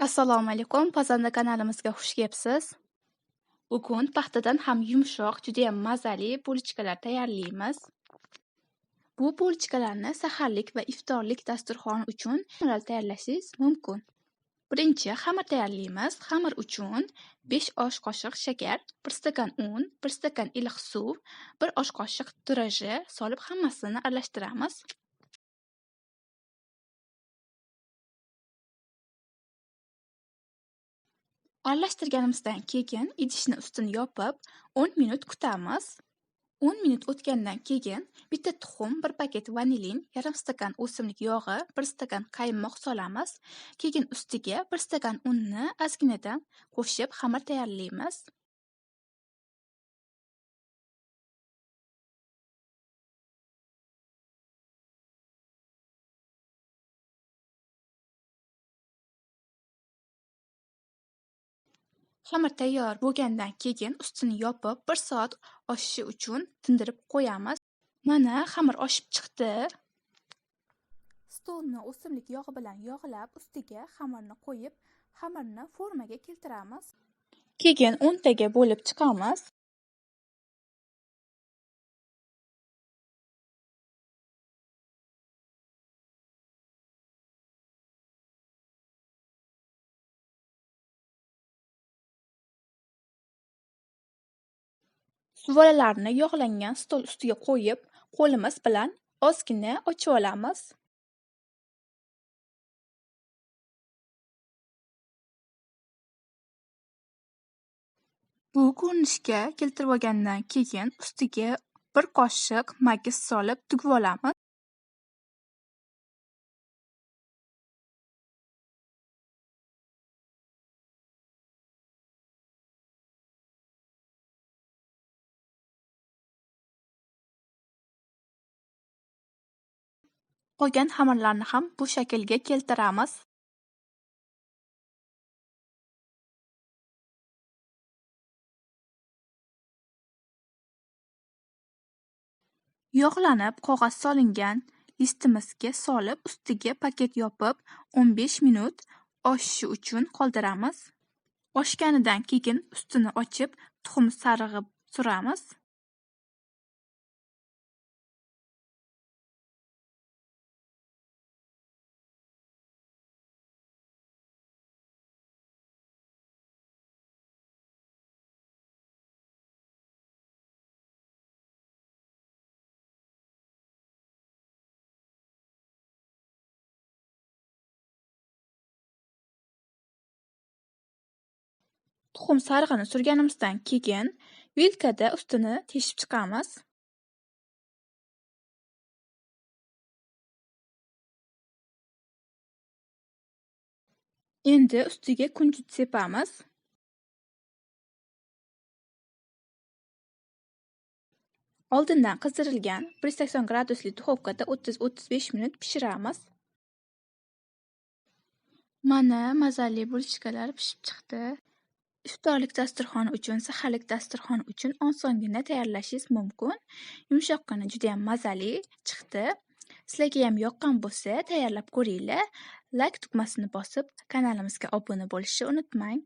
Assalomu alaykum, pazanda kanalimizga xush kelibsiz. Bugun paxtadan ham yumshoq, juda ham mazali bulichkalar tayyorlaymiz. Bu bulichkalarni saharlik va iftorlik dasturxoni uchun tayyorlashingiz mumkin. Birinchi xamir tayyorlaymiz. Xamir uchun 5 osh qoshiq shakar, 1 stakan un, 1 stakan iliq suv, 1 osh qoshiq draji solib hammasini aralashtiramiz. Aralashtirganimizdan keyin idishni ustini yopib 10 minut kutamiz. 10 minut o'tgandan keyin bitta tuxum, 1 paket vanilin, yarim stakan o'simlik yog'i, 1 stakan qaymoq solamiz. Keyin ustiga 1 stakan unni ozginadan qo'shib xamir tayyorlaymiz. Xamir tayyor bo'lgandan keyin ustini yopib 1 soat oshishi uchun tindirib qo'yamiz. Mana xamir oshib chiqdi. Stolni o'simlik yog'i bilan yog'lab, ustiga xamirni qo'yib, xamirni formaga keltiramiz. Keyin o'ntaga bo'lib chiqamiz. Suvolalarni yog'langan stol ustiga qo'yib, qo'limiz bilan ozgina ochib olamiz. Bu ko'rinishga keltirib olgandan keyin ustiga 1 qoshiq magis solib tugib olamiz. Qolgan xamirlarni ham bu shaklga keltiramiz. Yog'lanib, qog'oz solingan listimizga solib, ustiga paket yopib, 15 minut oshishi uchun qoldiramiz. Oshganidan keyin ustini ochib, tuxum sarig'i suramiz. Tuxum sarig'ini surganimizdan keyin vilkada ustini teshib chiqamiz. Endi ustiga kunjut sepamiz. Oldindan qizdirilgan 180 gradusli duxovkada 30-35 minut pishiramiz. Mana mazali bulichkalar pishib chiqdi. Iftorlik dasturxoni uchun, saharlik dasturxoni uchun osongina tayyorlashingiz mumkin. Yumshoqqina juda ham mazali chiqdi. Sizlarga ham yoqqan bo'lsa, tayyorlab ko'ringlar. Like tugmasini bosib, kanalimizga obuna bo'lishni unutmang.